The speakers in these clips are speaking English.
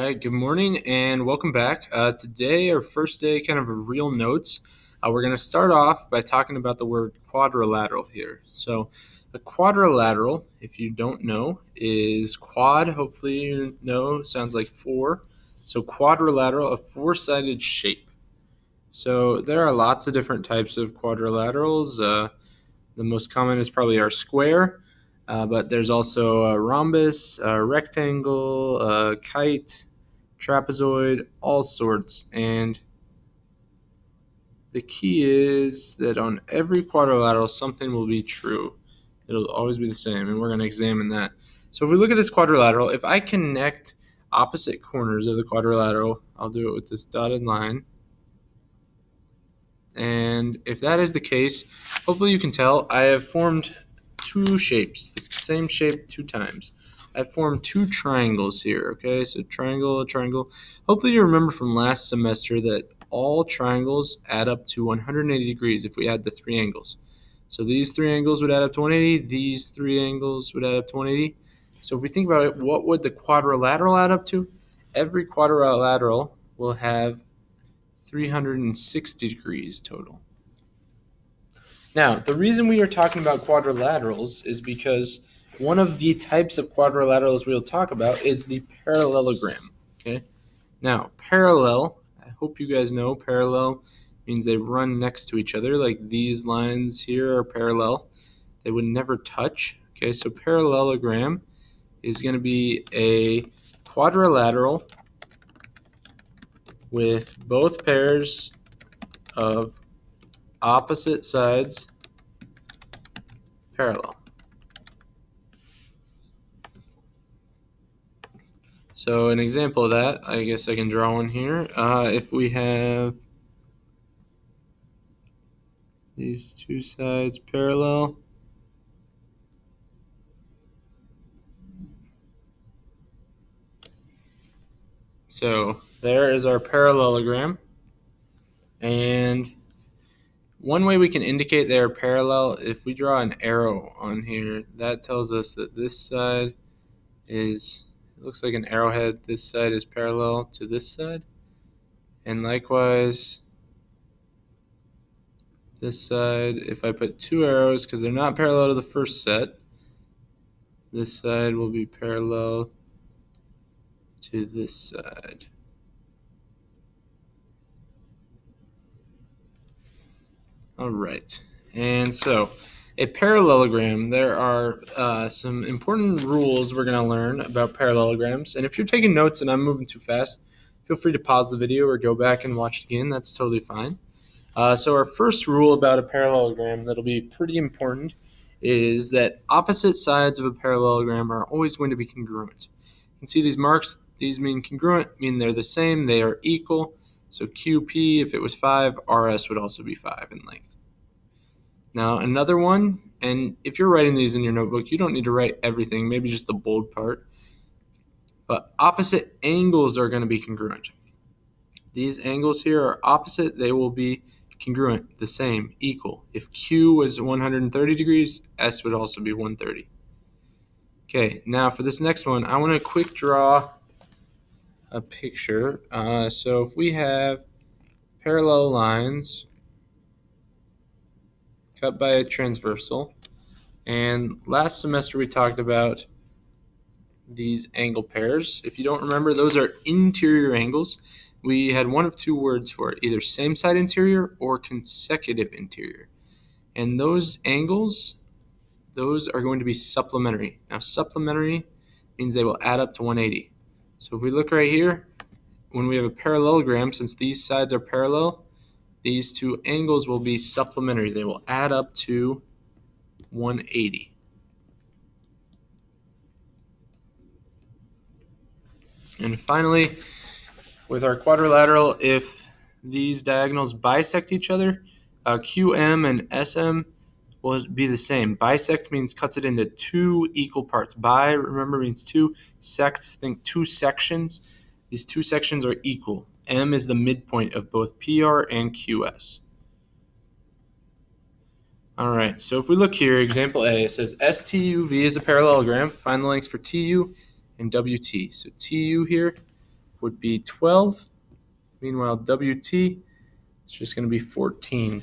right, good morning and welcome back. Today, our first day kind of real notes. We're going to start off by talking about the word quadrilateral here. So, a quadrilateral, if you don't know, is quad. Hopefully, you know, sounds like four. So, quadrilateral, a four-sided shape. So, there are lots of different types of quadrilaterals. The most common is probably our square. But there's also a rhombus, a rectangle, a kite, trapezoid, all sorts. And the key is that on every quadrilateral, something will be true. It'll always be the same, and we're going to examine that. So if we look at this quadrilateral, if I connect opposite corners of the quadrilateral, I'll do it with this dotted line. And if that is the case, hopefully you can tell I have formed two shapes, the same shape two times. I've formed two triangles here, okay? So triangle, triangle. Hopefully you remember from last semester that all triangles add up to 180 degrees if we add the three angles. So these three angles would add up to 180, these three angles would add up to 180. So if we think about it, what would the quadrilateral add up to? Every quadrilateral will have 360 degrees total. Now, the reason we are talking about quadrilaterals is because one of the types of quadrilaterals we'll talk about is the parallelogram. Okay. Now, parallel, I hope you guys know parallel means they run next to each other. Like these lines here are parallel. They would never touch. Okay, so parallelogram is going to be a quadrilateral with both pairs of opposite sides parallel. So an example of that, I guess I can draw one here. If we have these two sides parallel, so there is our parallelogram. And one way we can indicate they are parallel, if we draw an arrow on here, that tells us that this side is, it looks like an arrowhead, this side is parallel to this side. And likewise, this side, if I put two arrows, because they're not parallel to the first set, this side will be parallel to this side. All right, and so a parallelogram, there are some important rules we're going to learn about parallelograms. And if you're taking notes and I'm moving too fast, feel free to pause the video or go back and watch it again. That's totally fine. So our first rule about a parallelogram that'll be pretty important is that opposite sides of a parallelogram are always going to be congruent. You can see these marks. These mean congruent, mean they're the same, they are equal. So QP, if it was 5, RS would also be 5 in length. Now another one, and if you're writing these in your notebook, you don't need to write everything, maybe just the bold part. But opposite angles are going to be congruent. These angles here are opposite, they will be congruent, the same, equal. If Q was 130 degrees, S would also be 130. Okay, now for this next one, I want to quick draw a picture. So if we have parallel lines cut by a transversal, and last semester we talked about these angle pairs. If you don't remember, those are interior angles. We had one of two words for it, either same side interior or consecutive interior. And those angles, those are going to be supplementary. Now supplementary means they will add up to 180. So if we look right here, when we have a parallelogram, since these sides are parallel, these two angles will be supplementary. They will add up to 180. And finally, with our quadrilateral, if these diagonals bisect each other, QM and SM will be the same. Bisect means cuts it into two equal parts. Bi, remember, means two. Sect, think two sections. These two sections are equal. M is the midpoint of both PR and QS. All right, so if we look here, example A, it says STUV is a parallelogram. Find the lengths for TU and WT. So TU here would be 12. Meanwhile, WT is just going to be 14.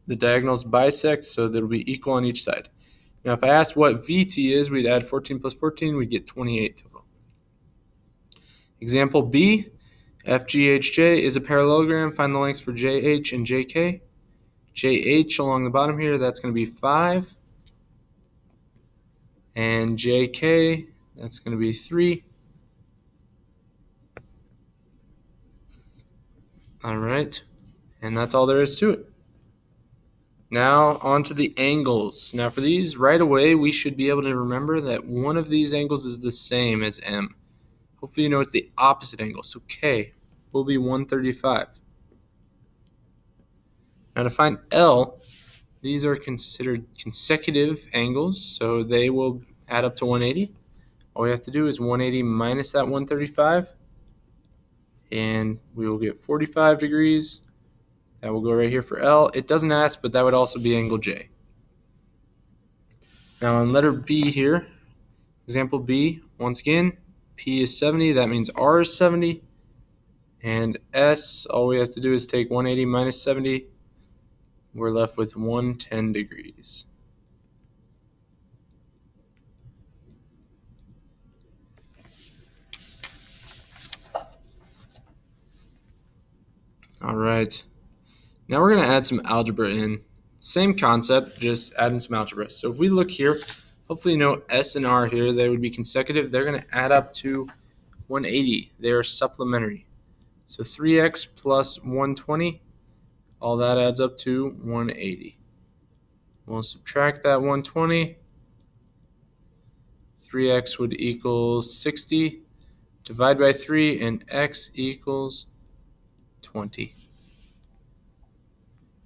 The diagonals bisect, so they'll be equal on each side. Now, if I asked what VT is, we'd add 14 plus 14, we'd get 28 total. Example B, FGHJ is a parallelogram. Find the lengths for JH and JK. JH along the bottom here, that's going to be 5. And JK, that's going to be 3. All right, and that's all there is to it. Now on to the angles. Now for these, right away, we should be able to remember that one of these angles is the same as M. Hopefully you know it's the opposite angle, so K will be 135. Now to find L, these are considered consecutive angles, so they will add up to 180. All we have to do is 180 minus that 135, and we will get 45 degrees. That will go right here for L. It doesn't ask, but that would also be angle J. Now on letter B here, example B, once again, P is 70, that means R is 70. And S, all we have to do is take 180 minus 70. We're left with 110 degrees. All right. Now we're going to add some algebra in. Same concept, just adding some algebra. So if we look here, hopefully you know S and R here, they would be consecutive. They're going to add up to 180. They are supplementary. So 3x plus 120, all that adds up to 180. We'll subtract that 120. 3x would equal 60. Divide by 3, and x equals 20.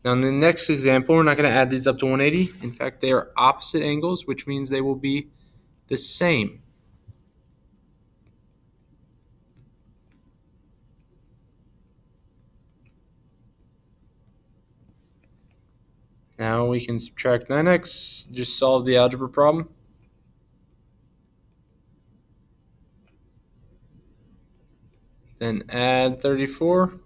Now in the next example, we're not going to add these up to 180. In fact, they are opposite angles, which means they will be the same. Now we can subtract 9x, just solve the algebra problem. Then add 34.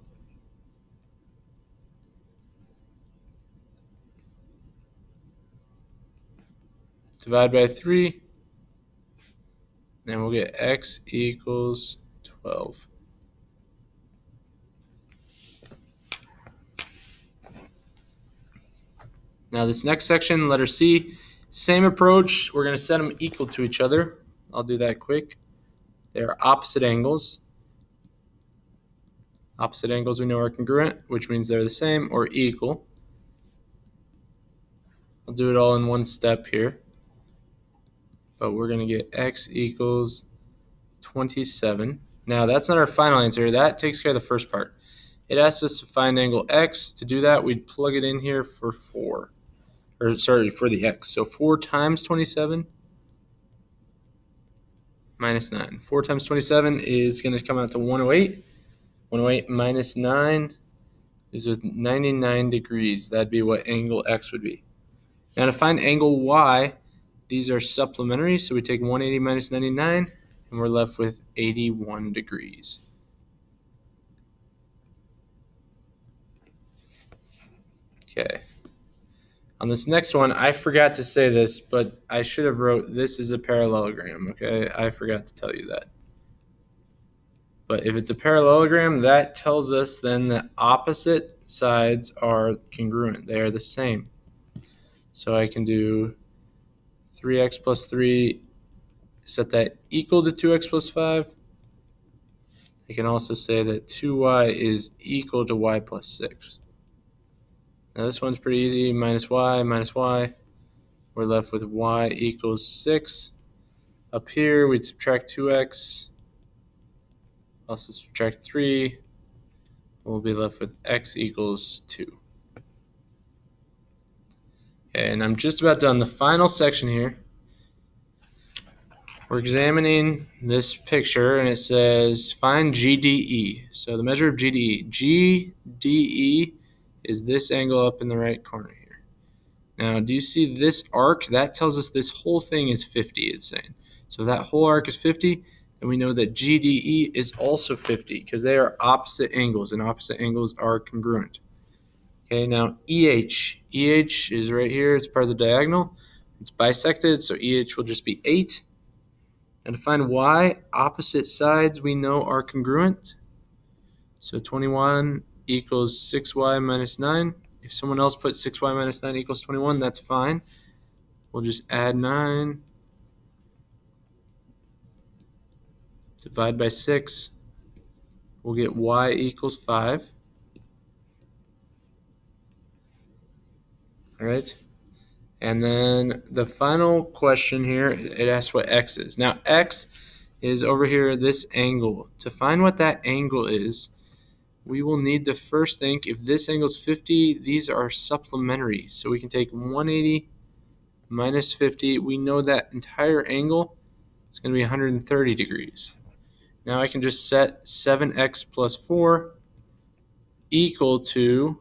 Divide by 3. Then we'll get x equals 12. Now this next section, letter C, same approach. We're going to set them equal to each other. I'll do that quick. They are opposite angles. Opposite angles we know are congruent, which means they're the same or equal. I'll do it all in one step here. But we're going to get x equals 27. Now that's not our final answer. That takes care of the first part. It asks us to find angle x. To do that, we'd plug it in here for 4. Or sorry, for the x. So 4 times 27 minus 9. 4 times 27 is going to come out to 108. 108 minus 9 is with 99 degrees. That'd be what angle x would be. Now to find angle y, these are supplementary, so we take 180 minus 99, and we're left with 81 degrees. Okay. On this next one, I forgot to say this, but I should have wrote this is a parallelogram, okay? I forgot to tell you that. But if it's a parallelogram, that tells us then that opposite sides are congruent. They are the same. So I can do 3x plus 3, set that equal to 2x plus 5. I can also say that 2y is equal to y plus 6. Now this one's pretty easy. Minus y. We're left with y equals 6. Up here, we'd subtract 2x. Also subtract 3. We'll be left with x equals 2. Okay, and I'm just about done. The final section here, we're examining this picture, and it says find GDE. So the measure of GDE. GDE is this angle up in the right corner here. Now, do you see this arc? That tells us this whole thing is 50, it's saying. So if that whole arc is 50, And we know that GDE is also 50 because they are opposite angles, and opposite angles are congruent. Okay, now EH. EH is right here. It's part of the diagonal. It's bisected, so EH will just be 8. And to find Y, opposite sides we know are congruent. So 21 equals 6y minus 9. If someone else put 6y minus 9 equals 21, that's fine. We'll just add 9. Divide by 6. We'll get y equals 5. All right. And then the final question here, it asks what x is. Now, x is over here, this angle. To find what that angle is, we will need to first think if this angle is 50, these are supplementary. So we can take 180 minus 50. We know that entire angle is going to be 130 degrees. Now I can just set 7x plus 4 equal to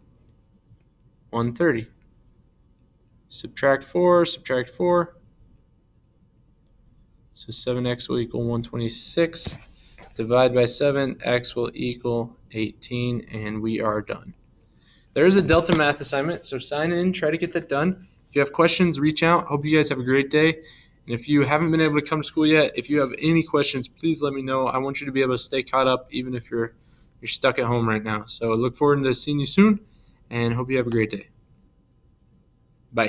130. Subtract 4, subtract 4. So 7x will equal 126. Divide by 7, x will equal 18, and we are done. There is a Delta Math assignment, so sign in, try to get that done. If you have questions, reach out. Hope you guys have a great day. And if you haven't been able to come to school yet, if you have any questions, please let me know. I want you to be able to stay caught up even if you're stuck at home right now. So I look forward to seeing you soon, and hope you have a great day.